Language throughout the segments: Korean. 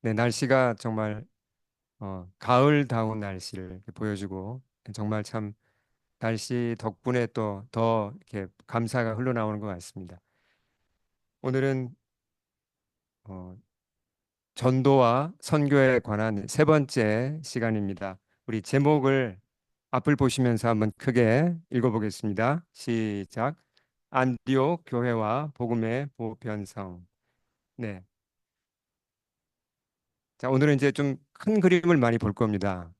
네, 날씨가 정말 가을다운 날씨를 이렇게 보여주고 정말 참 날씨 덕분에 또 더 이렇게 감사가 흘러나오는 것 같습니다. 오늘은 어, 전도와 선교에 관한 세 번째 시간입니다. 우리 제목을 앞을 보시면서 한번 크게 읽어보겠습니다. 시작. 안디옥 교회와 복음의 보편성. 네. 자, 오늘은 이제 좀 큰 그림을 많이 볼 겁니다.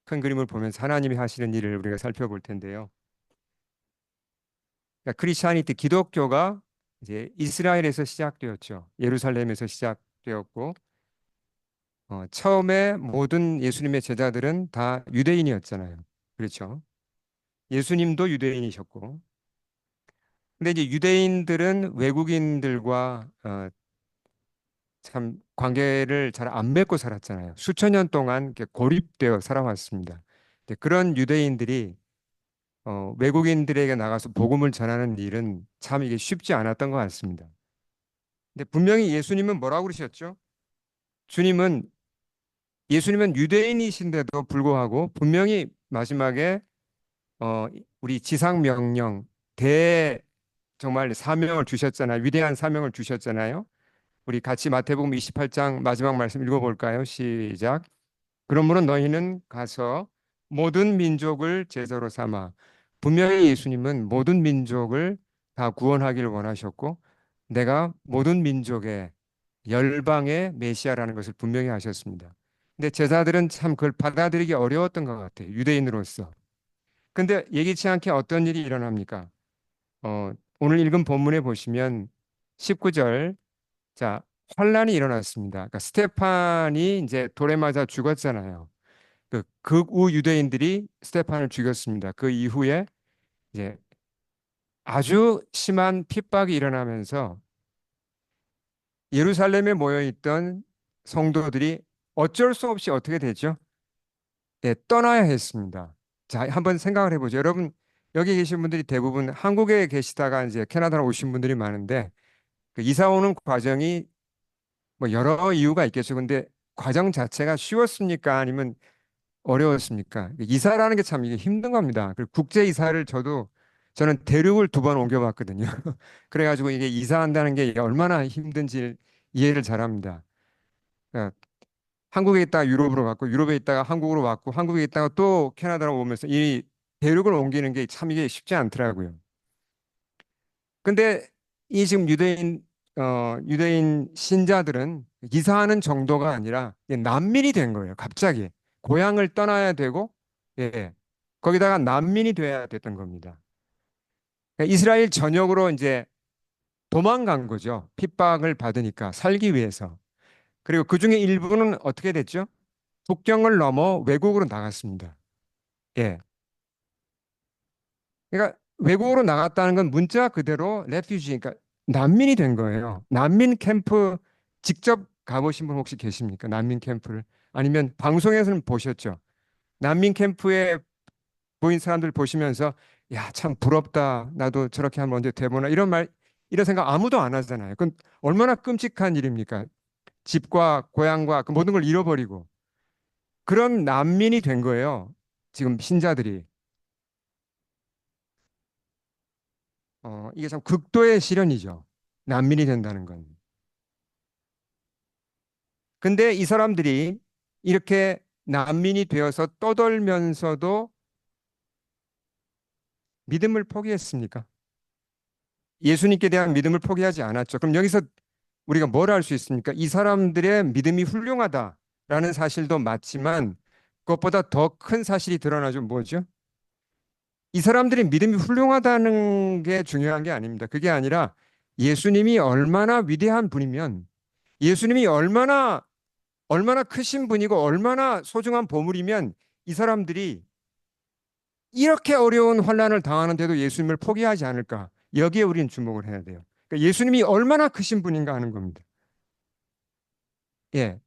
큰 그림을 보면서 하나님이 하시는 일을 우리가 살펴볼 텐데요. 그러니까 크리스천이티 기독교가 이제 이스라엘에서 시작되었죠. 예루살렘에서 시작되었고 처음에 모든 예수님의 제자들은 다 유대인이었잖아요. 그렇죠. 예수님도 유대인이셨고. 근데 이제 유대인들은 외국인들과 참 관계를 잘 안 맺고 살았잖아요. 수천 년 동안 이렇게 고립되어 살아왔습니다. 근데 그런 유대인들이 외국인들에게 나가서 복음을 전하는 일은 참 이게 쉽지 않았던 것 같습니다. 근데 분명히 예수님은 뭐라고 그러셨죠? 주님은 예수님은 유대인이신데도 불구하고 분명히 마지막에 어, 우리 지상 명령 대 정말 사명을 주셨잖아요. 위대한 사명을 주셨잖아요. 우리 같이 마태복음 28장 마지막 말씀 읽어볼까요? 시작. 그러므로 너희는 가서 모든 민족을 제자로 삼아. 분명히 예수님은 모든 민족을 다 구원하기를 원하셨고 내가 모든 민족의 열방의 메시아라는 것을 분명히 하셨습니다. 근데 제자들은 참 그걸 받아들이기 어려웠던 것 같아요. 유대인으로서. 근데 예기치 않게 어떤 일이 일어납니까? 오늘 읽은 본문에 보시면 19절, 자, 환란이 일어났습니다. 그러니까 스테판이 이제 돌에 맞아 죽었잖아요. 그 극우 유대인들이 스테판을 죽였습니다. 그 이후에 이제 아주 심한 핍박이 일어나면서 예루살렘에 모여 있던 성도들이 어쩔 수 없이 어떻게 되죠? 예, 떠나야 했습니다. 자, 한번 생각을 해보죠. 여러분, 여기 계신 분들이 대부분 한국에 계시다가 이제 캐나다로 오신 분들이 많은데 그 이사 오는 과정이 뭐 여러 이유가 있겠죠. 근데 과정 자체가 쉬웠습니까? 아니면 어려웠습니까? 이사라는 게 참 이게 힘든 겁니다. 그리고 국제 이사를 저는 대륙을 두 번 옮겨봤거든요. 그래가지고 이게 이사한다는 게 얼마나 힘든지 이해를 잘합니다. 그러니까 한국에 있다가 유럽으로 갔고 유럽에 있다가 한국으로 왔고 한국에 있다가 또 캐나다로 오면서 이 대륙을 옮기는 게 참 이게 쉽지 않더라고요. 근데 이 지금 유대인 신자들은 이사하는 정도가 아니라 이게 난민이 된 거예요. 갑자기 고향을 떠나야 되고, 예, 거기다가 난민이 돼야 됐던 겁니다. 그러니까 이스라엘 전역으로 이제 도망간 거죠. 핍박을 받으니까 살기 위해서. 그리고 그 중에 일부는 어떻게 됐죠? 국경을 넘어 외국으로 나갔습니다. 예. 그러니까 외국으로 나갔다는 건 문자 그대로 레퓨지, 그러니까 난민이 된 거예요. 난민 캠프 직접 가보신 분 혹시 계십니까? 난민 캠프를. 아니면 방송에서는 보셨죠? 난민 캠프에 보인 사람들 보시면서 야, 참 부럽다. 나도 저렇게 하면 언제 돼보나. 이런 생각 아무도 안 하잖아요. 그건 얼마나 끔찍한 일입니까? 집과 고향과 그 모든 걸 잃어버리고. 그런 난민이 된 거예요. 지금 신자들이. 이게 참 극도의 시련이죠. 난민이 된다는 건. 근데 이 사람들이 이렇게 난민이 되어서 떠돌면서도 믿음을 포기했습니까? 예수님께 대한 믿음을 포기하지 않았죠. 그럼 여기서 우리가 뭘 알 수 있습니까? 이 사람들의 믿음이 훌륭하다라는 사실도 맞지만 그것보다 더 큰 사실이 드러나죠. 뭐죠? 이 사람들의 믿음이 훌륭하다는 게 중요한 게 아닙니다. 그게 아니라 예수님이 얼마나 위대한 분이면 예수님이 얼마나 크신 분이고 얼마나 소중한 보물이면 이 사람들이 이렇게 어려운 환난을 당하는데도 예수님을 포기하지 않을까? 여기에 우리는 주목을 해야 돼요. 그러니까 예수님이 얼마나 크신 분인가 하는 겁니다. 예.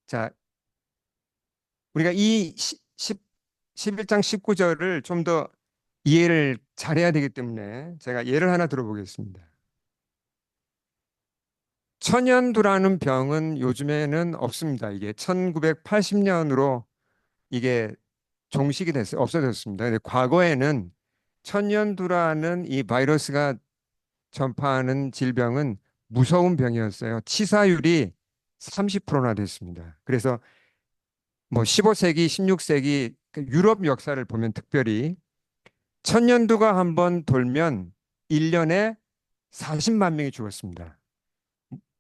자, 우리가 이 11장 19절을 좀 더 이해를 잘해야 되기 때문에 제가 예를 하나 들어보겠습니다. 천연두라는 병은 요즘에는 없습니다. 이게 1980년으로 이게 종식이 됐어요. 없어졌습니다. 근데 과거에는 천연두라는 이 바이러스가 전파하는 질병은 무서운 병이었어요. 치사율이 30%나 됐습니다. 그래서 뭐 15세기, 16세기 유럽 역사를 보면 특별히 천년두가 한번 돌면 1년에 40만 명이 죽었습니다.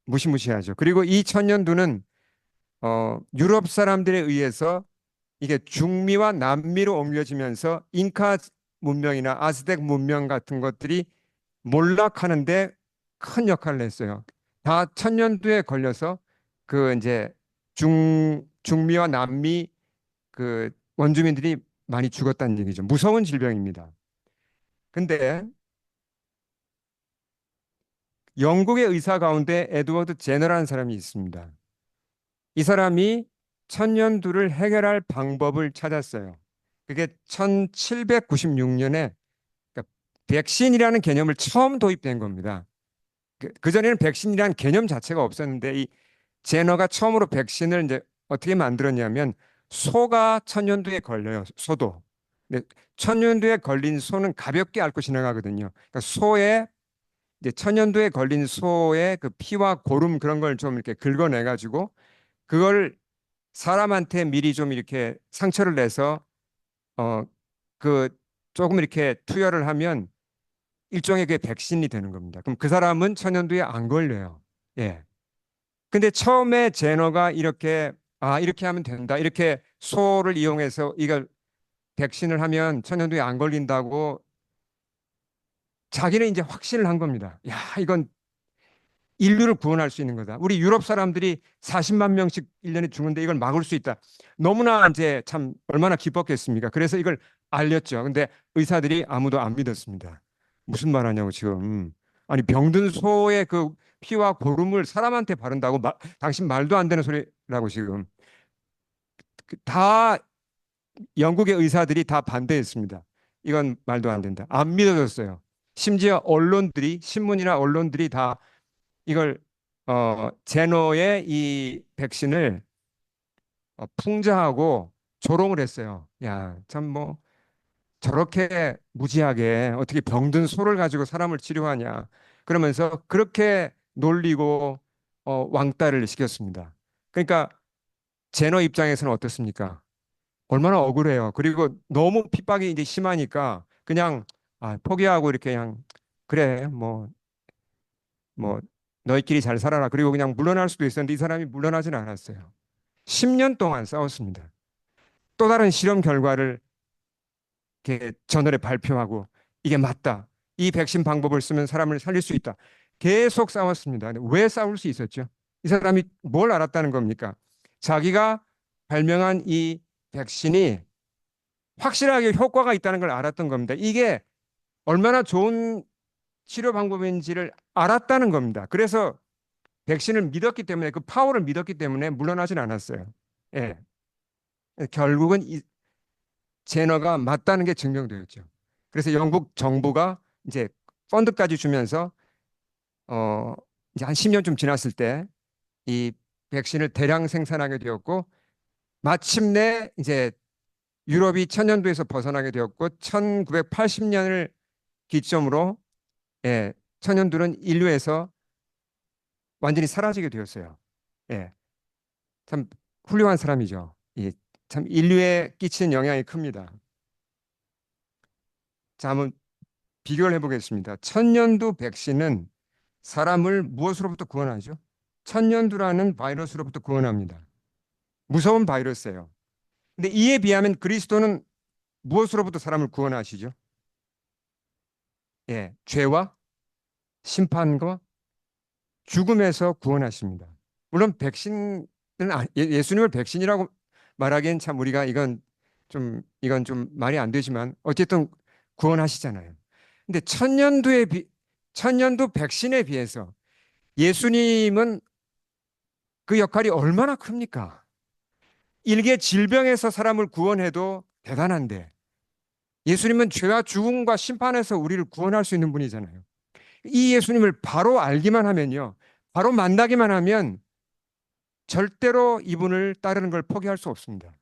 무시무시하죠. 그리고 이 천년두는 유럽 사람들에 의해서 이게 중미와 남미로 옮겨지면서 잉카 문명이나 아스텍 문명 같은 것들이 몰락하는데 큰 역할을 했어요. 다 천년두에 걸려서 그 이제 중미와 남미 그 원주민들이 많이 죽었다는 얘기죠. 무서운 질병입니다. 근데 영국의 의사 가운데 에드워드 제너라는 사람이 있습니다. 이 사람이 천년두를 해결할 방법을 찾았어요. 그게 1796년에 백신이라는 개념을 처음 도입된 겁니다. 그전에는 백신이라는 개념 자체가 없었는데 이 제너가 처음으로 백신을 이제 어떻게 만들었냐면 소가 천연두에 걸려요. 소도. 근데 천연두에 걸린 소는 가볍게 앓고 지나가거든요. 그러니까 소의 이제 천연두에 걸린 소의 그 피와 고름 그런 걸 좀 이렇게 긁어내 가지고 그걸 사람한테 미리 좀 이렇게 상처를 내서 어 그 조금 이렇게 투여를 하면 일종의 그 백신이 되는 겁니다. 그럼 그 사람은 천연두에 안 걸려요. 예. 근데 처음에 제너가 이렇게 이렇게 하면 된다. 이렇게 소를 이용해서 이걸 백신을 하면 천연두에 안 걸린다고 자기는 이제 확신을 한 겁니다. 야, 이건 인류를 구원할 수 있는 거다. 우리 유럽 사람들이 40만 명씩 1년에 죽는데 이걸 막을 수 있다. 너무나 이제 참 얼마나 기뻤겠습니까? 그래서 이걸 알렸죠. 근데 의사들이 아무도 안 믿었습니다. 무슨 말 하냐고 지금. 아니 병든 소의 그 피와 고름을 사람한테 바른다고 당신 말도 안 되는 소리라고 지금. 다 영국의 의사들이 다 반대했습니다. 이건 말도 안 된다. 안 믿어졌어요. 심지어 언론들이 신문이나 언론들이 다 이걸 제노의 이 백신을 풍자하고 조롱을 했어요. 야, 참 뭐 저렇게 무지하게 어떻게 병든 소를 가지고 사람을 치료하냐. 그러면서 그렇게 놀리고 왕따를 시켰습니다. 그러니까 제너 입장에서는 어떻습니까? 얼마나 억울해요. 그리고 너무 핍박이 이제 심하니까 그냥 포기하고 이렇게 그냥 그래 뭐 너희끼리 잘 살아라. 그리고 그냥 물러날 수도 있었는데 이 사람이 물러나지는 않았어요. 10년 동안 싸웠습니다. 또 다른 실험 결과를 이렇게 저널에 발표하고 이게 맞다. 이 백신 방법을 쓰면 사람을 살릴 수 있다. 계속 싸웠습니다. 근데 왜 싸울 수 있었죠? 이 사람이 뭘 알았다는 겁니까? 자기가 발명한 이 백신이 확실하게 효과가 있다는 걸 알았던 겁니다. 이게 얼마나 좋은 치료 방법인지를 알았다는 겁니다. 그래서 백신을 믿었기 때문에 그 파워를 믿었기 때문에 물러나진 않았어요. 예. 결국은 이 제너가 맞다는 게 증명되었죠. 그래서 영국 정부가 이제 펀드까지 주면서 어 이제 한 10년 좀 지났을 때 이 백신을 대량 생산하게 되었고 마침내 이제 유럽이 천연두에서 벗어나게 되었고 1980년을 기점으로 예, 천연두는 인류에서 완전히 사라지게 되었어요. 예, 참 훌륭한 사람이죠. 예, 참 인류에 끼치는 영향이 큽니다. 자, 한번 비교를 해보겠습니다. 천년두 백신은 사람을 무엇으로부터 구원하죠? 천년두라는 바이러스로부터 구원합니다. 무서운 바이러스예요. 근데 이에 비하면 그리스도는 무엇으로부터 사람을 구원하시죠? 예, 죄와 심판과 죽음에서 구원하십니다. 물론 백신은 예수님을 백신이라고 말하기엔 참 우리가 이건 좀 말이 안 되지만 어쨌든 구원하시잖아요. 근데 천년두 백신에 비해서 예수님은 그 역할이 얼마나 큽니까? 일개 질병에서 사람을 구원해도 대단한데 예수님은 죄와 죽음과 심판에서 우리를 구원할 수 있는 분이잖아요. 이 예수님을 바로 알기만 하면요. 바로 만나기만 하면 절대로 이분을 따르는 걸 포기할 수 없습니다.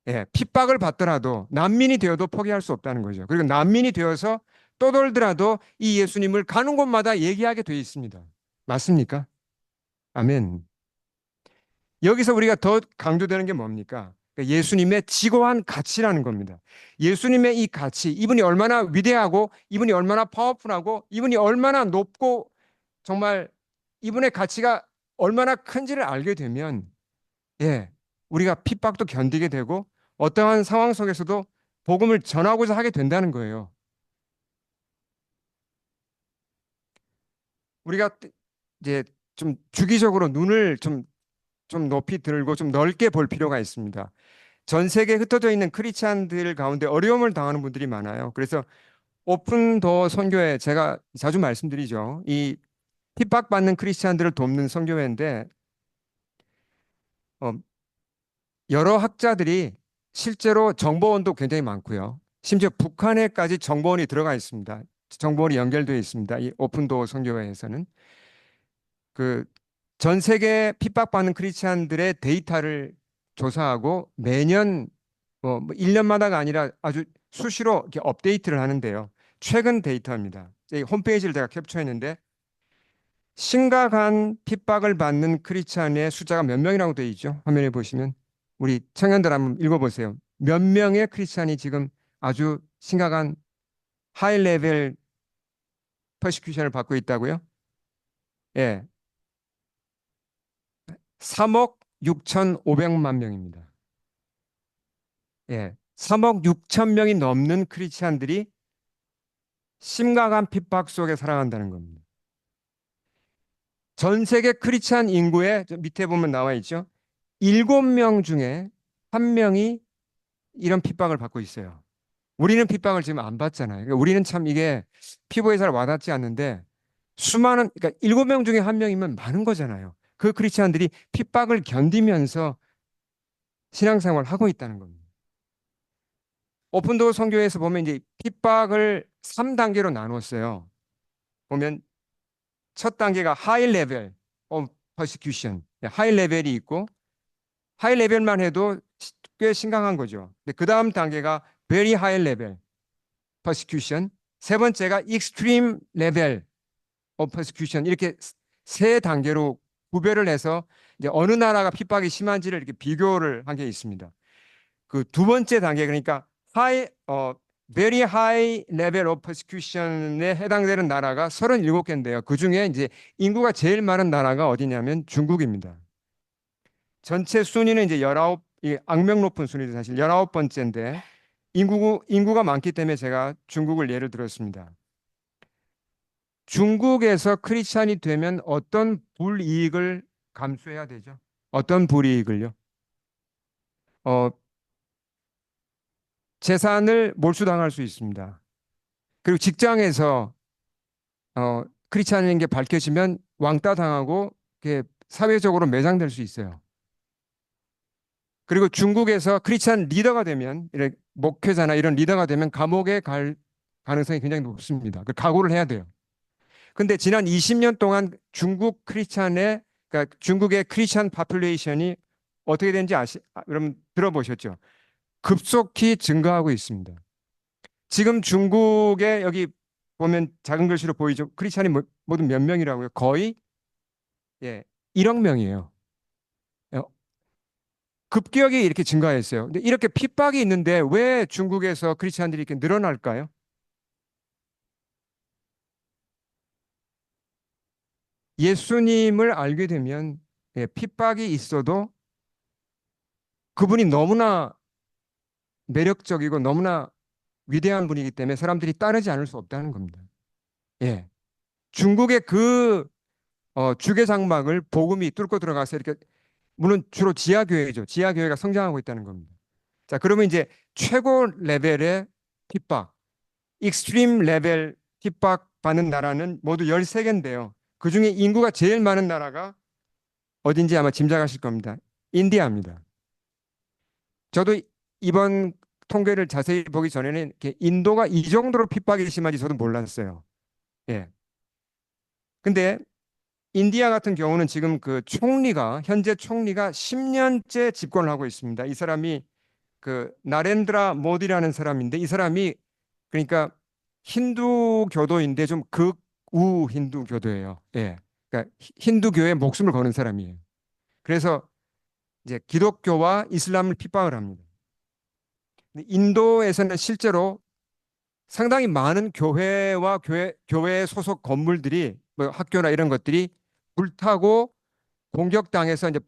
예, 핍박을 받더라도 난민이 되어도 포기할 수 없다는 거죠. 그리고 난민이 되어서 떠돌더라도 이 예수님을 가는 곳마다 얘기하게 돼 있습니다. 맞습니까? 아멘. 여기서 우리가 더 강조되는 게 뭡니까? 그러니까 예수님의 지고한 가치라는 겁니다. 예수님의 이 가치, 이분이 얼마나 위대하고, 이분이 얼마나 파워풀하고, 이분이 얼마나 높고, 정말 이분의 가치가 얼마나 큰지를 알게 되면, 예, 우리가 핍박도 견디게 되고, 어떠한 상황 속에서도 복음을 전하고자 하게 된다는 거예요. 우리가 이제 좀 주기적으로 눈을 좀 높이 들고 좀 넓게 볼 필요가 있습니다. 전 세계에 흩어져 있는 크리스찬들 가운데 어려움을 당하는 분들이 많아요. 그래서 오픈 더 선교회 제가 자주 말씀드리죠. 이 핍박받는 크리스찬들을 돕는 선교회인데 어, 여러 학자들이 실제로 정보원도 굉장히 많고요. 심지어 북한에까지 정보원이 들어가 있습니다. 정보원이 연결되어 있습니다. 이 오픈 더 선교회에서는 그 전 세계 핍박받는 크리스찬들의 데이터를 조사하고 매년 1년마다가 아니라 아주 수시로 이렇게 업데이트를 하는데요. 최근 데이터입니다. 이 홈페이지를 제가 캡처했는데 심각한 핍박을 받는 크리스찬의 숫자가 몇 명이라고 되어 있죠? 화면에 보시면 우리 청년들 한번 읽어보세요. 몇 명의 크리스찬이 지금 아주 심각한 하이 레벨 퍼시큐션을 받고 있다고요? 예, 3억 6,500만 명입니다. 예, 3억 6천 명이 넘는 크리스찬들이 심각한 핍박 속에 살아간다는 겁니다. 전 세계 크리스찬 인구의 저 밑에 보면 나와 있죠. 7명 중에 한 명이 이런 핍박을 받고 있어요. 우리는 핍박을 지금 안 받잖아요. 그러니까 우리는 참 이게 피부에 잘 와닿지 않는데 수많은 그러니까 7명 중에 한 명이면 많은 거잖아요. 그 크리스찬들이 핍박을 견디면서 신앙생활을 하고 있다는 겁니다. 오픈도어 선교에서 보면 이제 핍박을 3단계로 나눴어요. 보면 첫 단계가 하이 레벨 오브 퍼시큐션. 하이 레벨이 있고 하이 레벨만 해도 꽤 심각한 거죠. 근데 그 다음 단계가 very high level persecution. 세 번째가 extreme level of persecution. 이렇게 세 단계로 구별을 해서 이제 어느 나라가 핍박이 심한지를 이렇게 비교를 한 게 있습니다. 그 두 번째 단계 그러니까 very high level of persecution에 해당되는 나라가 37개인데요. 그 중에 이제 인구가 제일 많은 나라가 어디냐면 중국입니다. 전체 순위는 이제 19, 이 악명 높은 순위도 사실 19번째인데 인구가 많기 때문에 제가 중국을 예를 들었습니다. 중국에서 크리스찬이 되면 어떤 불이익을 감수해야 되죠? 어떤 불이익을요? 어, 재산을 몰수당할 수 있습니다. 그리고 직장에서 크리스찬인 게 밝혀지면 왕따 당하고 사회적으로 매장될 수 있어요. 그리고 중국에서 크리스찬 리더가 되면 이렇게 목회자나 이런 리더가 되면 감옥에 갈 가능성이 굉장히 높습니다. 그 각오를 해야 돼요. 근데 지난 20년 동안 중국 크리스찬의 그러니까 중국의 크리스찬 파퓰레이션이 어떻게 되는지 여러분 들어보셨죠? 급속히 증가하고 있습니다. 지금 중국에 여기 보면 작은 글씨로 보이죠? 크리스찬이 모두 몇 명이라고요? 거의 1억 명이에요. 어, 급격히 이렇게 증가했어요. 근데 이렇게 핍박이 있는데 왜 중국에서 크리스찬들이 이렇게 늘어날까요? 예수님을 알게 되면 핍박이 있어도 그분이 너무나 매력적이고 너무나 위대한 분이기 때문에 사람들이 따르지 않을 수 없다는 겁니다. 예. 중국의 그 주계 장막을 복음이 뚫고 들어가서 이렇게 물론 주로 지하 교회죠. 지하 교회가 성장하고 있다는 겁니다. 자, 그러면 이제 최고 레벨의 핍박, 익스트림 레벨 핍박 받는 나라는 모두 13개인데요. 그중에 인구가 제일 많은 나라가 어딘지 아마 짐작하실 겁니다. 인디아입니다. 저도 이번 통계를 자세히 보기 전에는 이렇게 인도가 이 정도로 핍박이 심한지 저도 몰랐어요. 예. 근데 인디아 같은 경우는 지금 그 총리가 현재 총리가 10년째 집권을 하고 있습니다. 이 사람이 그 나렌드라 모디라는 사람인데 이 사람이 그러니까 힌두교도인데 좀 극우 힌두교도예요. 예. 그러니까 힌두교에 목숨을 거는 사람이에요. 그래서 이제 기독교와 이슬람을 핍박을 합니다. 근데 인도에서는 실제로 상당히 많은 교회와 교회 소속 건물들이 뭐 학교나 이런 것들이 불타고 공격당해서 이제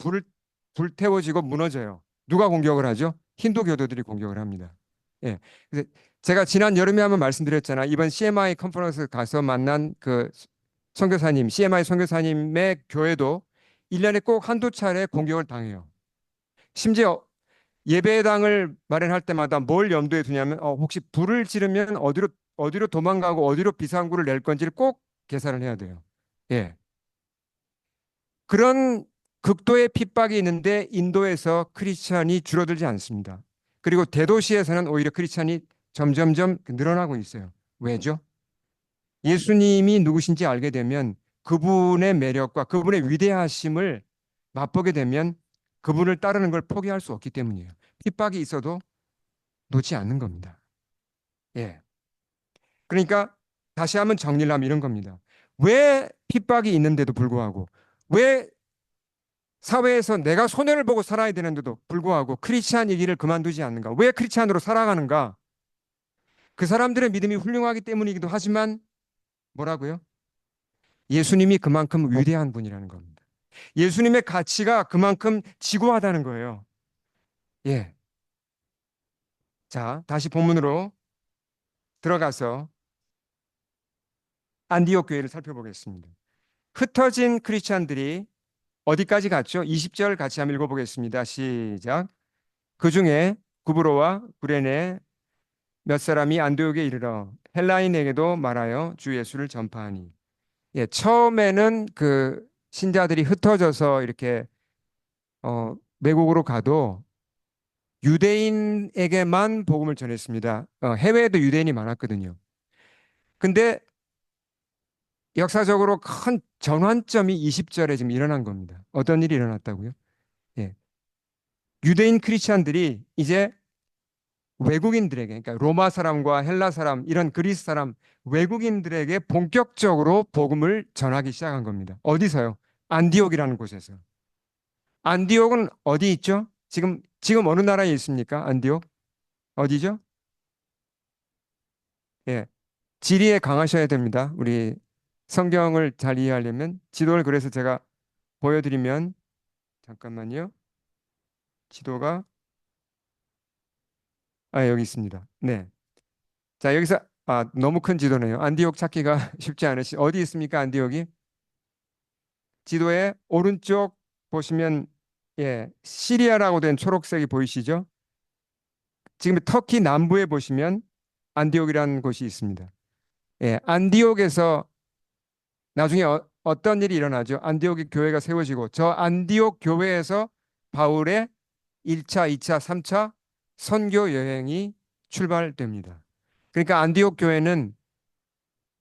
불태워지고 무너져요. 누가 공격을 하죠? 힌두 교도들이 공격을 합니다. 예. 그래서 제가 지난 여름에 한번 말씀드렸잖아. 이번 CMI 컨퍼런스 가서 만난 그 선교사님, CMI 선교사님의 교회도 1년에 꼭 한두 차례 공격을 당해요. 심지어 예배당을 마련할 때마다 뭘 염두에 두냐면 혹시 불을 지르면 어디로 도망가고 어디로 비상구를 낼 건지를 꼭 계산을 해야 돼요. 예. 그런 극도의 핍박이 있는데 인도에서 크리스찬이 줄어들지 않습니다. 그리고 대도시에서는 오히려 크리스찬이 점점점 늘어나고 있어요. 왜죠? 예수님이 누구신지 알게 되면 그분의 매력과 그분의 위대하심을 맛보게 되면 그분을 따르는 걸 포기할 수 없기 때문이에요. 핍박이 있어도 놓지 않는 겁니다. 예. 그러니까 다시 한번 정리를 하면 이런 겁니다. 왜 핍박이 있는데도 불구하고 왜 사회에서 내가 손해를 보고 살아야 되는데도 불구하고 크리스찬 얘기를 그만두지 않는가? 왜 크리스찬으로 살아가는가? 그 사람들의 믿음이 훌륭하기 때문이기도 하지만 뭐라고요? 예수님이 그만큼 위대한 분이라는 겁니다. 예수님의 가치가 그만큼 지고하다는 거예요. 예. 자, 다시 본문으로 들어가서 안디옥 교회를 살펴보겠습니다. 흩어진 크리스찬들이 어디까지 갔죠? 20절 같이 한번 읽어보겠습니다. 시작. 그 중에 구브로와 구레네 몇 사람이 안디옥에 이르러 헬라인에게도 말하여 주 예수를 전파하니. 예, 처음에는 그 신자들이 흩어져서 이렇게 외국으로 가도 유대인에게만 복음을 전했습니다. 해외에도 유대인이 많았거든요. 근데 역사적으로 큰 전환점이 20절에 지금 일어난 겁니다. 어떤 일이 일어났다고요? 예. 유대인 크리스찬들이 이제 외국인들에게, 그러니까 로마 사람과 헬라 사람, 이런 그리스 사람, 외국인들에게 본격적으로 복음을 전하기 시작한 겁니다. 어디서요? 안디옥이라는 곳에서. 안디옥은 어디 있죠? 지금 어느 나라에 있습니까? 안디옥? 어디죠? 예. 지리에 강하셔야 됩니다. 우리 성경을 잘 이해하려면 지도를 그래서 제가 보여드리면 잠깐만요. 지도가 여기 있습니다. 네. 자, 여기서 너무 큰 지도네요. 안디옥 찾기가 쉽지 않으시. 어디 있습니까? 안디옥이? 지도의 오른쪽 보시면 시리아라고 된 초록색이 보이시죠? 지금 터키 남부에 보시면 안디옥이라는 곳이 있습니다. 예, 안디옥에서 나중에 떤 일이 일어나죠? 안디옥의 교회가 세워지고 저 안디옥 교회에서 바울의 1차, 2차, 3차 선교 여행이 출발됩니다. 그러니까 안디옥 교회는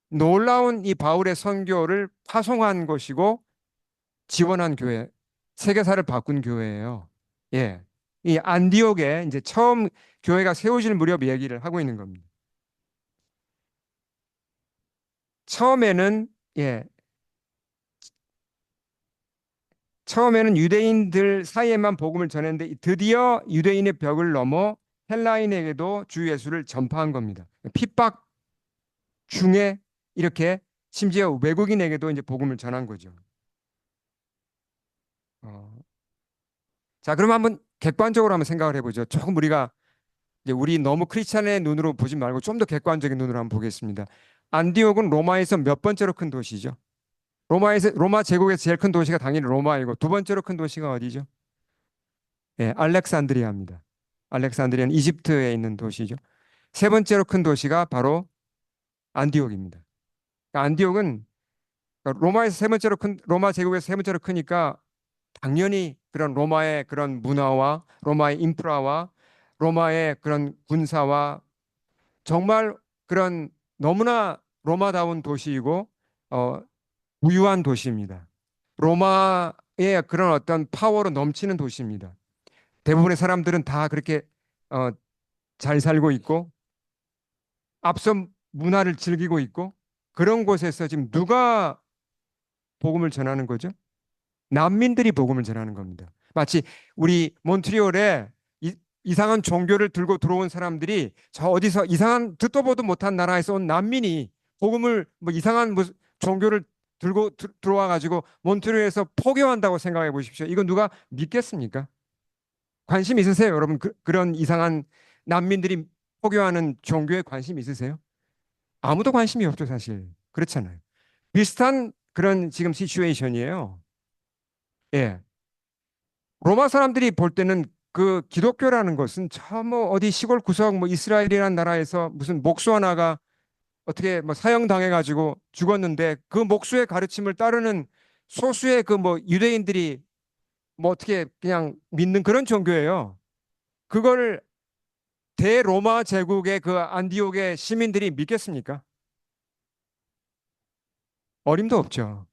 놀라운 이 바울의 선교를 파송한 것이고 지원한 교회, 세계사를 바꾼 교회예요. 예. 이 안디옥에 이제 처음 교회가 세워질 무렵 얘기를 하고 있는 겁니다. 처음에는 예, 처음에는 유대인들 사이에만 복음을 전했는데 드디어 유대인의 벽을 넘어 헬라인에게도 주 예수를 전파한 겁니다. 핍박 중에 이렇게 심지어 외국인에게도 이제 복음을 전한 거죠. 어, 자, 그럼 한번 객관적으로 한번 생각을 해보죠. 조금 우리가 이제 우리 너무 크리스찬의 눈으로 보지 말고 좀 더 객관적인 눈으로 한번 보겠습니다. 안디옥은 로마에서 몇 번째로 큰 도시죠? 로마 제국에서 제일 큰 도시가 당연히 로마이고 두 번째로 큰 도시가 어디죠? 예, 알렉산드리아입니다. 알렉산드리아는 이집트에 있는 도시죠. 세 번째로 큰 도시가 바로 안디옥입니다. 그러니까 안디옥은 로마에서 세 번째로 큰 로마 제국에서 세 번째로 크니까 당연히 그런 로마의 그런 문화와 로마의 인프라와 로마의 그런 군사와 정말 그런 너무나 로마다운 도시이고 어, 부유한 도시입니다. 로마의 그런 어떤 파워로 넘치는 도시입니다. 대부분의 사람들은 다 그렇게 어, 잘 살고 있고 앞서 문화를 즐기고 있고 그런 곳에서 지금 누가 복음을 전하는 거죠? 난민들이 복음을 전하는 겁니다. 마치 우리 몬트리올에 이상한 종교를 들고 들어온 사람들이 저 어디서 이상한 듣도 보도 못한 나라에서 온 난민이 복음을 뭐 이상한 종교를 들고 들어와 가지고 몬트리올에서 포교한다고 생각해 보십시오. 이거 누가 믿겠습니까? 관심 있으세요, 여러분? 그런 이상한 난민들이 포교하는 종교에 관심 있으세요? 아무도 관심이 없죠, 사실. 그렇잖아요. 비슷한 그런 지금 시츄에이션이에요. 예. 로마 사람들이 볼 때는 그 기독교라는 것은 저 뭐 어디 시골 구석 뭐 이스라엘이라는 나라에서 무슨 목수 하나가 어떻게 뭐 사형당해 가지고 죽었는데 그 목수의 가르침을 따르는 소수의 그 뭐 유대인들이 뭐 어떻게 그냥 믿는 그런 종교예요. 그걸 대로마 제국의 그 안디옥의 시민들이 믿겠습니까? 어림도 없죠.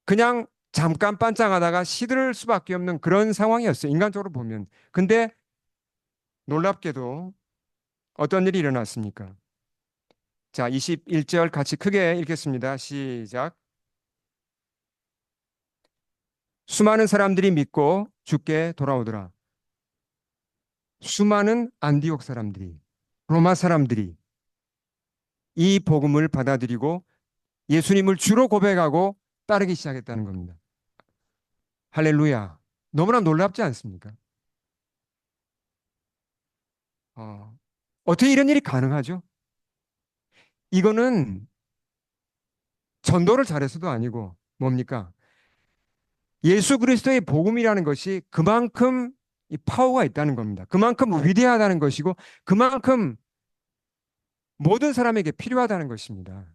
그냥 잠깐 반짝하다가 시들 수밖에 없는 그런 상황이었어요. 인간적으로 보면. 근데 놀랍게도 어떤 일이 일어났습니까? 자, 21절 같이 크게 읽겠습니다. 시작. 수많은 사람들이 믿고 주께 돌아오더라. 수많은 안디옥 사람들이, 로마 사람들이 이 복음을 받아들이고 예수님을 주로 고백하고 따르기 시작했다는 겁니다. 할렐루야. 너무나 놀랍지 않습니까? 어, 어떻게 이런 일이 가능하죠? 이거는 전도를 잘해서도 아니고 뭡니까? 예수 그리스도의 복음이라는 것이 그만큼 이 파워가 있다는 겁니다. 그만큼 위대하다는 것이고 그만큼 모든 사람에게 필요하다는 것입니다.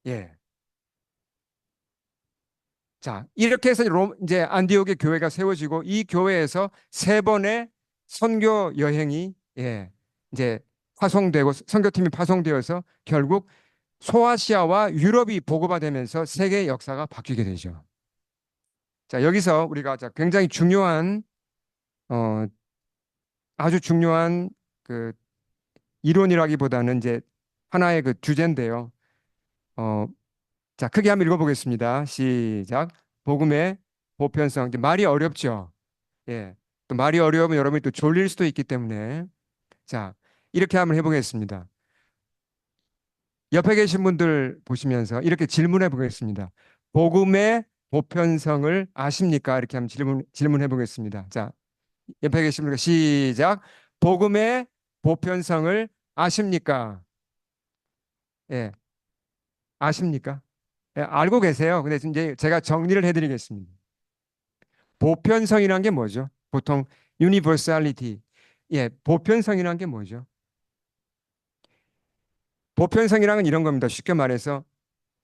예. 자, 이렇게 해서 이제 안디옥의 교회가 세워지고 이 교회에서 세 번의 선교 여행이 이제 파송되고 선교팀이 파송되어서 결국 소아시아와 유럽이 보고받으면서 세계 역사가 바뀌게 되죠. 자, 여기서 우리가 굉장히 중요한 어, 아주 중요한 그 이론이라기보다는 이제 하나의 그 주제인데요. 어, 자, 크게 한번 읽어보겠습니다. 시작. 복음의 보편성. 이제 말이 어렵죠. 예. 또 말이 어려우면 여러분이 또 졸릴 수도 있기 때문에 자, 이렇게 한번 해보겠습니다. 옆에 계신 분들 보시면서 이렇게 질문해 보겠습니다. 복음의 보편성을 아십니까? 이렇게 한번 질문해 보겠습니다. 자, 옆에 계신 분들 시작. 복음의 보편성을 아십니까? 예, 아십니까? 예, 알고 계세요. 근데 이제 제가 정리를 해드리겠습니다. 보편성이란 게 뭐죠? 보통 universality. 예, 보편성이란 게 뭐죠? 보편성이란 건 이런 겁니다. 쉽게 말해서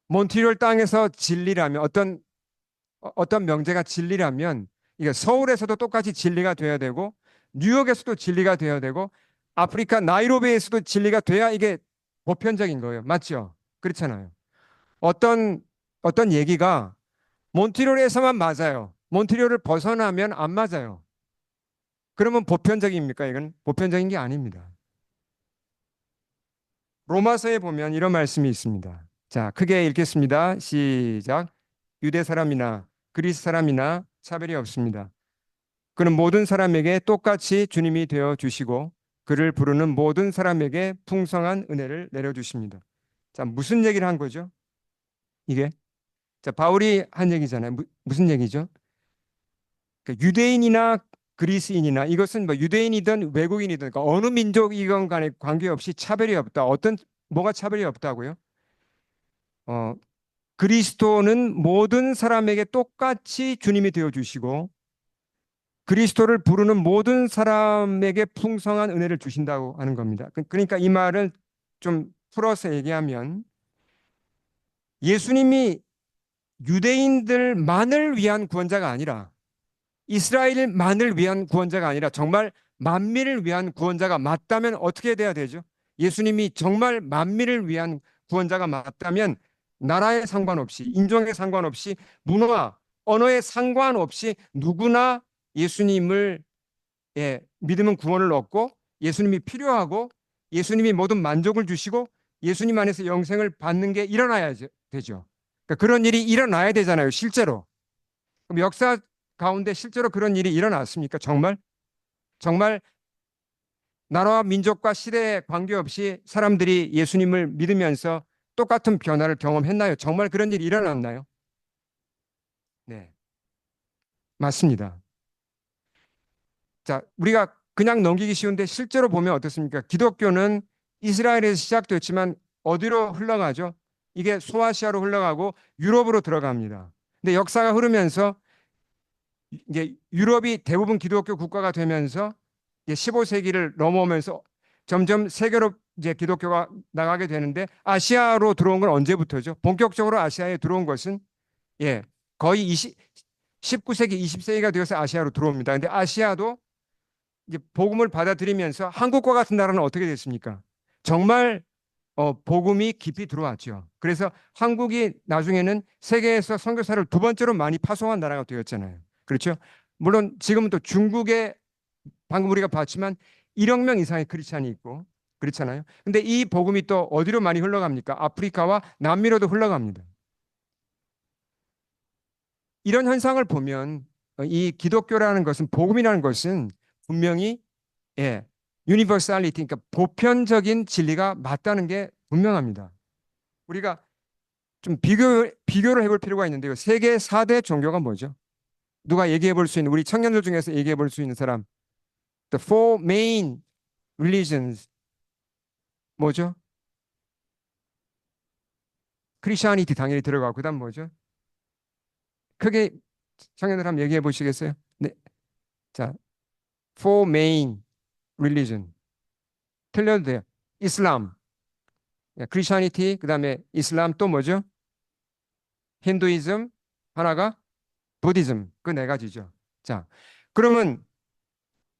몬트리올 땅에서 진리라면 어떤 명제가 진리라면 이게 서울에서도 똑같이 진리가 돼야 되고 뉴욕에서도 진리가 돼야 되고 아프리카 나이로비에서도 진리가 돼야 이게 보편적인 거예요. 맞죠? 그렇잖아요. 어떤 어떤 얘기가 몬트리올에서만 맞아요. 몬트리올을 벗어나면 안 맞아요. 그러면 보편적입니까? 이건 보편적인 게 아닙니다. 로마서에 보면 이런 말씀이 있습니다. 자, 크게 읽겠습니다. 시작. 유대 사람이나 그리스 사람이나 차별이 없습니다. 그는 모든 사람에게 똑같이 주님이 되어 주시고 그를 부르는 모든 사람에게 풍성한 은혜를 내려 주십니다. 자, 무슨 얘기를 한 거죠? 이게 자, 바울이 한 얘기잖아요. 무슨 얘기죠? 그러니까 유대인이나 그리스인이나 이것은 뭐 유대인이든 외국인이든 그러니까 어느 민족이건 간에 관계없이 차별이 없다. 뭐가 차별이 없다고요? 어, 그리스도는 모든 사람에게 똑같이 주님이 되어 주시고 그리스도를 부르는 모든 사람에게 풍성한 은혜를 주신다고 하는 겁니다. 그러니까 이 말을 좀 풀어서 얘기하면 예수님이 유대인들만을 위한 구원자가 아니라 이스라엘만을 위한 구원자가 아니라 정말 만민을 위한 구원자가 맞다면 어떻게 돼야 되죠? 예수님이 정말 만민을 위한 구원자가 맞다면 나라에 상관없이, 인종에 상관없이, 문화, 언어에 상관없이 누구나 예수님을 믿으면 구원을 얻고 예수님이 필요하고 예수님이 모든 만족을 주시고 예수님 안에서 영생을 받는 게 일어나야 되죠. 그러니까 그런 일이 일어나야 되잖아요, 실제로. 그럼 역사 가운데 실제로 그런 일이 일어났습니까? 정말? 정말 나라와 민족과 시대에 관계없이 사람들이 예수님을 믿으면서 똑같은 변화를 경험했나요? 정말 그런 일이 일어났나요? 네, 맞습니다. 자, 우리가 그냥 넘기기 쉬운데 실제로 보면 어떻습니까? 기독교는 이스라엘에서 시작됐지만 어디로 흘러가죠? 이게 소아시아로 흘러가고 유럽으로 들어갑니다. 근데 역사가 흐르면서 이제 유럽이 대부분 기독교 국가가 되면서 이제 15세기를 넘어오면서 점점 세계로 이제 기독교가 나가게 되는데 아시아로 들어온 건 언제부터죠? 본격적으로 아시아에 들어온 것은 예, 거의 19세기, 20세기가 되어서 아시아로 들어옵니다. 근데 아시아도 이제 복음을 받아들이면서 한국과 같은 나라는 어떻게 됐습니까? 정말 복음이 깊이 들어왔죠. 그래서 한국이 나중에는 세계에서 선교사를 두 번째로 많이 파송한 나라가 되었잖아요. 그렇죠? 물론 지금은 또 중국에 방금 우리가 봤지만 1억 명 이상의 크리스찬이 있고 그렇잖아요. 근데 이 복음이 또 어디로 많이 흘러갑니까? 아프리카와 남미로도 흘러갑니다. 이런 현상을 보면 이 기독교라는 것은 복음이라는 것은 분명히 예, 유니버살리티 그러니까 보편적인 진리가 맞다는 게 분명합니다. 우리가 좀 비교를 해볼 필요가 있는데요. 세계 4대 종교가 뭐죠? 누가 얘기해 볼 수 있는 우리 청년들 중에서 얘기해 볼 수 있는 사람. The four main religions 뭐죠? 크리스천이티 당연히 들어가고 그다음 뭐죠? 크게 청년들 한번 얘기해 보시겠어요? 네. 자, four main religion. 틀려도 돼요. 이슬람, 크리스천이티, 그다음에 이슬람 또 뭐죠? 힌두이즘, 하나가 부디즘. 그 네 가지죠. 자, 그러면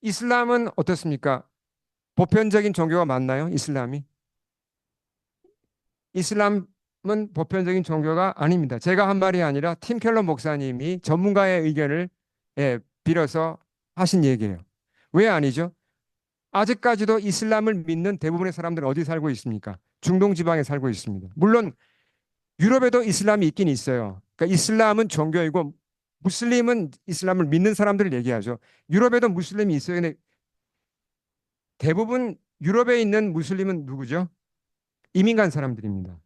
이슬람은 어떻습니까? 보편적인 종교가 맞나요? 이슬람이? 이슬람은 보편적인 종교가 아닙니다. 제가 한 말이 아니라 팀 켈러 목사님이 전문가의 의견을 빌어서 하신 얘기예요. 왜 아니죠? 아직까지도 이슬람을 믿는 대부분의 사람들은 어디 살고 있습니까? 중동 지방에 살고 있습니다. 물론 유럽에도 이슬람이 있긴 있어요. 그러니까 이슬람은 종교이고 무슬림은 이슬람을 믿는 사람들을 얘기하죠. 유럽에도 무슬림이 있어요. 근데 대부분 유럽에 있는 무슬림은 누구죠? 이민 간 사람들입니다.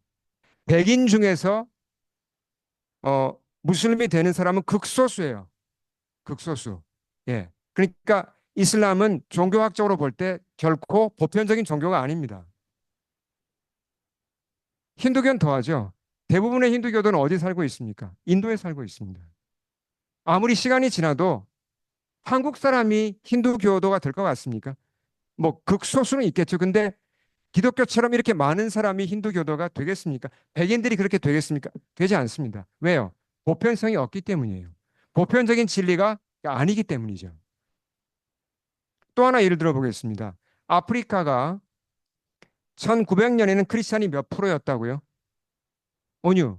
백인 중에서 무슬림이 되는 사람은 극소수예요. 극소수. 예. 그러니까 이슬람은 종교학적으로 볼 때 결코 보편적인 종교가 아닙니다. 힌두교는 더하죠. 대부분의 힌두교도는 어디 살고 있습니까? 인도에 살고 있습니다. 아무리 시간이 지나도 한국 사람이 힌두교도가 될 것 같습니까? 뭐 극소수는 있겠죠. 근데 기독교처럼 이렇게 많은 사람이 힌두교도가 되겠습니까? 백인들이 그렇게 되겠습니까? 되지 않습니다. 왜요? 보편성이 없기 때문이에요. 보편적인 진리가 아니기 때문이죠. 또 하나 예를 들어 보겠습니다. 아프리카가 1900년에는 크리스찬이 몇 프로였다고요? 온유.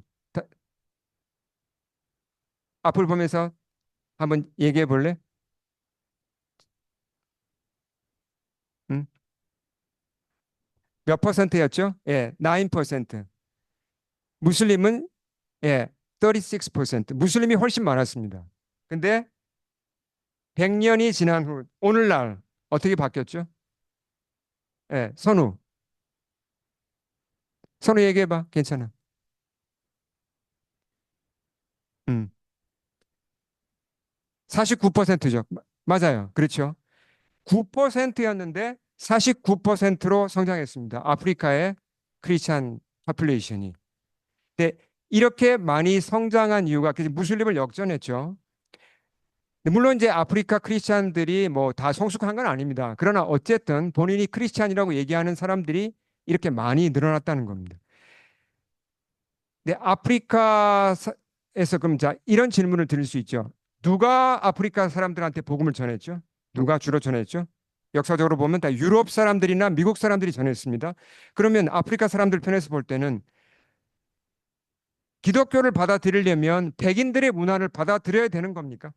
앞을 보면서 한번 얘기해 볼래? 응? 몇 퍼센트였죠? 예, 9%. 무슬림은 예, 36%. 무슬림이 훨씬 많았습니다. 근데 100년이 지난 후 오늘날 어떻게 바뀌었죠? 예, 선우. 선우 얘기해 봐. 괜찮아. 49%죠. 맞아요. 그렇죠. 9%였는데 49%로 성장했습니다. 아프리카의 크리스찬 파퓰레이션이. 근데 이렇게 많이 성장한 이유가 무슬림을 역전했죠. 물론 이제 아프리카 크리스찬들이 뭐 다 성숙한 건 아닙니다. 그러나 어쨌든 본인이 크리스찬이라고 얘기하는 사람들이 이렇게 많이 늘어났다는 겁니다. 근데 아프리카에서 그럼 자 이런 질문을 드릴 수 있죠. 누가 아프리카 사람들한테 복음을 전했죠? 누가 주로 전했죠? 역사적으로 보면 다 유럽 사람들이나 미국 사람들이 전했습니다. 그러면 아프리카 사람들 편에서 볼 때는 기독교를 받아들이려면 백인들의 문화를 받아들여야 되는 겁니까?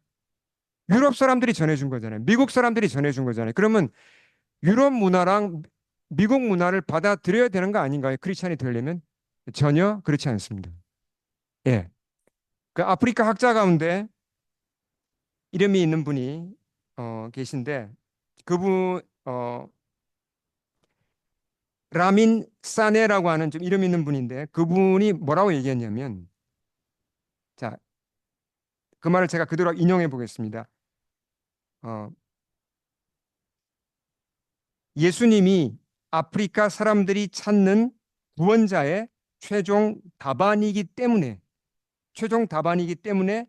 유럽 사람들이 전해준 거잖아요. 미국 사람들이 전해준 거잖아요. 그러면 유럽 문화랑 미국 문화를 받아들여야 되는 거 아닌가요? 크리스찬이 되려면? 전혀 그렇지 않습니다. 예. 그 아프리카 학자 가운데 이름이 있는 분이 계신데 그분 라민 사네라고 하는 좀 이름 있는 분인데 그분이 뭐라고 얘기했냐면 자, 그 말을 제가 그대로 인용해 보겠습니다. 어, 예수님이 아프리카 사람들이 찾는 구원자의 최종 답안이기 때문에 최종 답안이기 때문에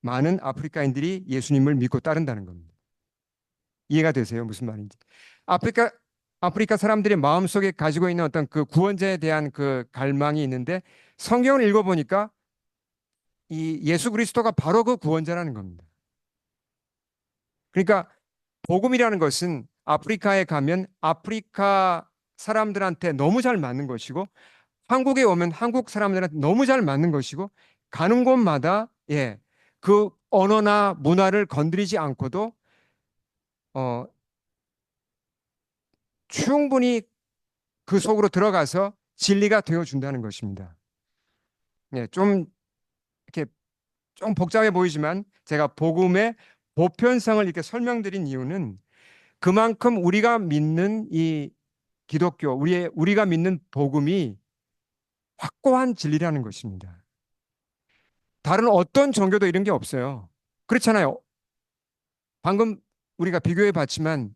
많은 아프리카인들이 예수님을 믿고 따른다는 겁니다. 이해가 되세요? 무슨 말인지. 아프리카 아프리카 사람들의 마음속에 가지고 있는 어떤 그 구원자에 대한 그 갈망이 있는데 성경을 읽어보니까 이 예수 그리스도가 바로 그 구원자라는 겁니다. 그러니까 복음이라는 것은 아프리카에 가면 아프리카 사람들한테 너무 잘 맞는 것이고 한국에 오면 한국 사람들한테 너무 잘 맞는 것이고 가는 곳마다 그 언어나 문화를 건드리지 않고도 어, 충분히 그 속으로 들어가서 진리가 되어 준다는 것입니다. 좀 이렇게 좀 복잡해 보이지만 제가 복음의 보편성을 이렇게 설명드린 이유는 그만큼 우리가 믿는 이 기독교, 우리가 믿는 복음이 확고한 진리라는 것입니다. 다른 어떤 종교도 이런 게 없어요. 그렇잖아요. 방금 우리가 비교해 봤지만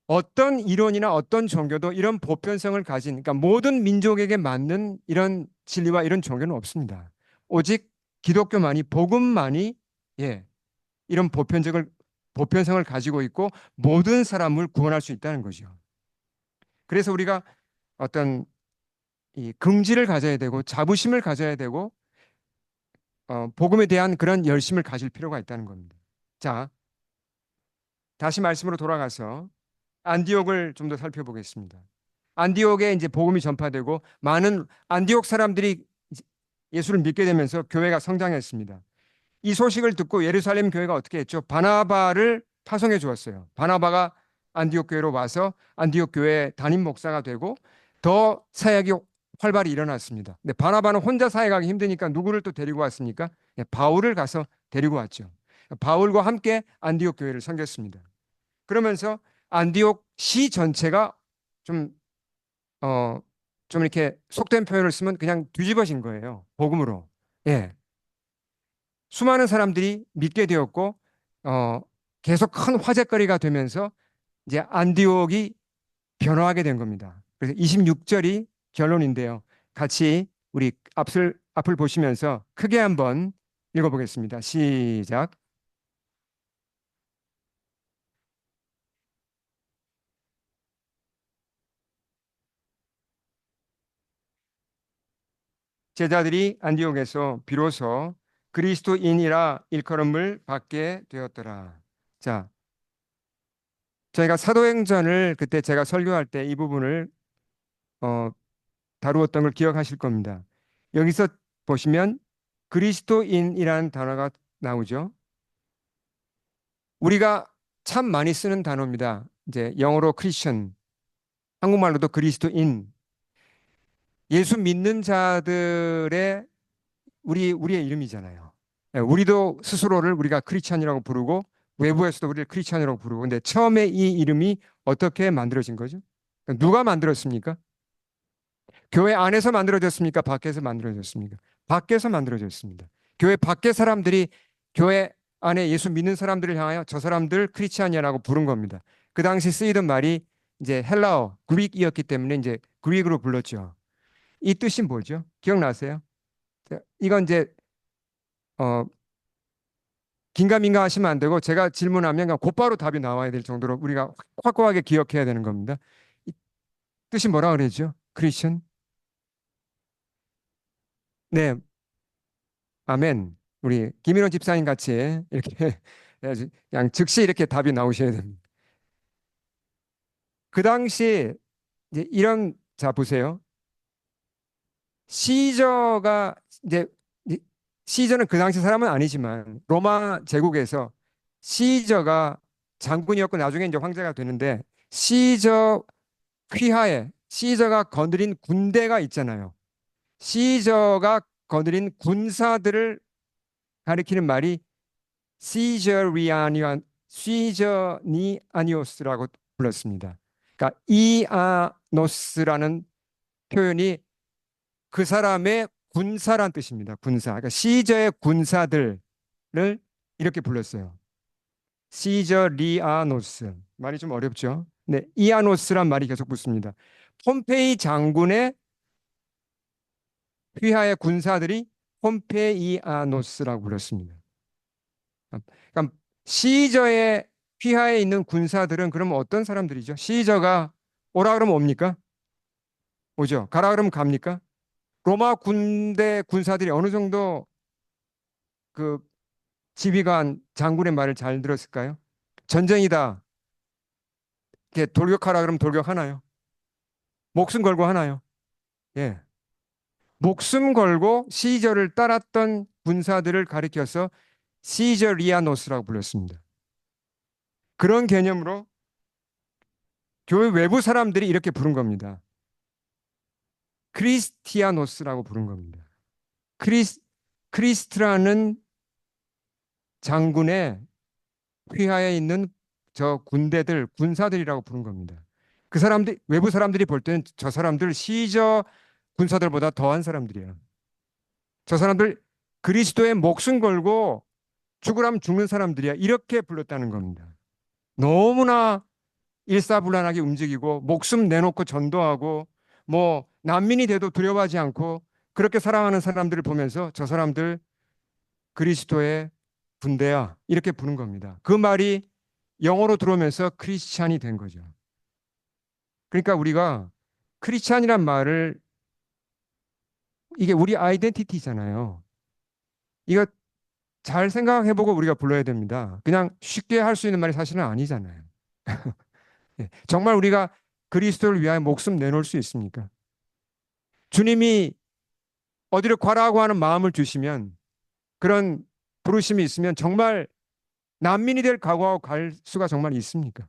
어떤 이론이나 어떤 종교도 이런 보편성을 가진, 그러니까 모든 민족에게 맞는 이런 진리와 이런 종교는 없습니다. 오직 기독교만이, 복음만이, 이런 보편성을 가지고 있고 모든 사람을 구원할 수 있다는 거죠. 그래서 우리가 어떤 이 긍지를 가져야 되고 자부심을 가져야 되고 복음에 대한 그런 열심을 가질 필요가 있다는 겁니다. 자, 다시 말씀으로 돌아가서 안디옥을 좀 더 살펴보겠습니다. 안디옥에 이제 복음이 전파되고 많은 안디옥 사람들이 예수를 믿게 되면서 교회가 성장했습니다. 이 소식을 듣고 예루살렘 교회가 어떻게 했죠? 바나바를 파송해 주었어요. 바나바가 안디옥 교회로 와서 안디옥 교회 담임 목사가 되고 더 사역이 활발히 일어났습니다. 근데 바나바는 혼자 사역하기 힘드니까 누구를 또 데리고 왔습니까? 바울을 가서 데리고 왔죠. 바울과 함께 안디옥 교회를 섬겼습니다. 그러면서 안디옥 시 전체가 좀, 어, 좀 이렇게 속된 표현을 쓰면 그냥 뒤집어진 거예요. 복음으로. 예. 수많은 사람들이 믿게 되었고, 어, 계속 큰 화제거리가 되면서 이제 안디옥이 변화하게 된 겁니다. 그래서 26절이 결론인데요. 같이 우리 앞을 보시면서 크게 한번 읽어보겠습니다. 시작. 제자들이 안디옥에서 비로소 그리스도인이라 일컬음을 받게 되었더라. 자, 저희가 사도행전을 그때 제가 설교할 때 이 부분을 어, 다루었던 걸 기억하실 겁니다. 여기서 보시면 그리스도인이라는 단어가 나오죠. 우리가 참 많이 쓰는 단어입니다. 이제 영어로 크리스천, 한국말로도 그리스도인. 예수 믿는 자들의 우리의 이름이잖아요. 우리도 스스로를 우리가 크리스찬이라고 부르고 외부에서도 우리를 크리스찬이라고 부르고 근데 처음에 이 이름이 어떻게 만들어진 거죠? 누가 만들었습니까? 교회 안에서 만들어졌습니까? 밖에서 만들어졌습니까? 밖에서 만들어졌습니다. 교회 밖의 사람들이 교회 안에 예수 믿는 사람들을 향하여 저 사람들 크리스찬이라고 부른 겁니다. 그 당시 쓰이던 말이 이제 헬라어, 그릭이었기 때문에 이제 그릭으로 불렀죠. 이 뜻이 뭐죠? 기억나세요? 이건 이제 어, 긴가민가 하시면 안 되고 제가 질문하면 그냥 곧바로 답이 나와야 될 정도로 우리가 확고하게 기억해야 되는 겁니다. 이 뜻이 뭐라 그러죠? 크리스천? 네, 아멘. 우리 김인호 집사님 같이 이렇게 해야지. 그냥 즉시 이렇게 답이 나오셔야 됩니다. 그 당시 이제 이런 자 보세요. 시저가 이제 이- 시저는 그 당시 사람은 아니지만 로마 제국에서 시저가 장군이었고 나중에 이제 황제가 되는데 시저 휘하에 시저가 거느린 군대가 있잖아요. 시저가 거느린 군사들을 가리키는 말이 시저니아니오스라고 불렀습니다. 그러니까 이아노스라는 표현이 그 사람의 군사란 뜻입니다. 군사. 그러니까 시저의 군사들을 이렇게 불렀어요. 시저 리아노스. 말이 좀 어렵죠? 네, 이아노스란 말이 계속 붙습니다. 폼페이 장군의 휘하의 군사들이 폼페이아노스라고 불렀습니다. 그러니까 시저의 휘하에 있는 군사들은 그럼 어떤 사람들이죠? 시저가 오라 그러면 옵니까? 오죠. 가라 그러면 갑니까? 로마 군대 군사들이 어느 정도 그 지휘관 장군의 말을 잘 들었을까요? 전쟁이다. 이렇게 돌격하라 그러면 돌격하나요? 목숨 걸고 하나요? 예. 목숨 걸고 시저를 따랐던 군사들을 가리켜서 시저리아노스라고 불렀습니다. 그런 개념으로 교회 외부 사람들이 이렇게 부른 겁니다. 크리스티아노스라고 부른 겁니다. 크리스, 크리스트라는 장군의 휘하에 있는 저 군대들, 군사들이라고 부른 겁니다. 그 사람들, 외부 사람들이 볼 때는 저 사람들 시저 군사들보다 더한 사람들이에요. 저 사람들 그리스도의 목숨 걸고 죽으라면 죽는 사람들이야. 이렇게 불렀다는 겁니다. 너무나 일사불란하게 움직이고 목숨 내놓고 전도하고 뭐 난민이 돼도 두려워하지 않고 그렇게 살아가는 사람들을 보면서 저 사람들 그리스도의 군대야. 이렇게 부른 겁니다. 그 말이 영어로 들어오면서 크리스찬이 된 거죠. 그러니까 우리가 크리스찬이란 말을 이게 우리 아이덴티티잖아요. 이거 잘 생각해보고 우리가 불러야 됩니다. 그냥 쉽게 할 수 있는 말이 사실은 아니잖아요. 예, 정말 우리가 그리스도를 위하여 목숨 내놓을 수 있습니까? 주님이 어디를 가라고 하는 마음을 주시면 그런 부르심이 있으면 정말 난민이 될 각오하고 갈 수가 정말 있습니까?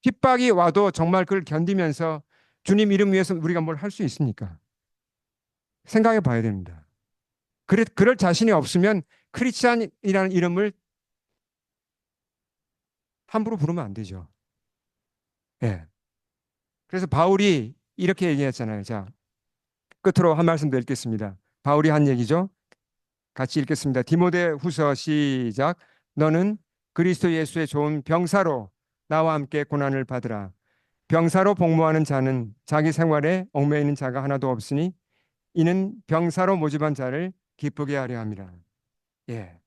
핍박이 와도 정말 그걸 견디면서 주님 이름 위해서 우리가 뭘 할 수 있습니까? 생각해 봐야 됩니다. 그럴 자신이 없으면 크리스찬이라는 이름을 함부로 부르면 안 되죠. 예. 그래서 바울이 이렇게 얘기했잖아요. 자, 끝으로 한 말씀 더 읽겠습니다. 바울이 한 얘기죠. 같이 읽겠습니다. 디모데 후서 시작. 너는 그리스도 예수의 좋은 병사로 나와 함께 고난을 받으라. 병사로 복무하는 자는 자기 생활에 얽매이는 자가 하나도 없으니 이는 병사로 모집한 자를 기쁘게 하려 함이라. 예.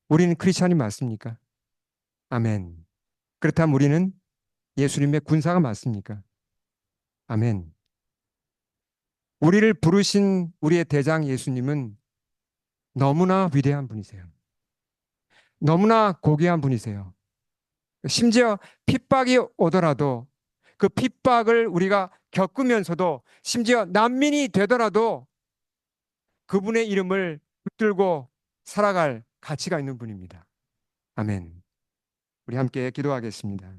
우리는 크리스찬이 맞습니까? 아멘. 그렇다면 우리는 예수님의 군사가 맞습니까? 아멘. 우리를 부르신 우리의 대장 예수님은 너무나 위대한 분이세요. 너무나 고귀한 분이세요. 심지어 핍박이 오더라도 그 핍박을 우리가 겪으면서도 심지어 난민이 되더라도 그분의 이름을 붙들고 살아갈 가치가 있는 분입니다. 아멘. 우리 함께 기도하겠습니다.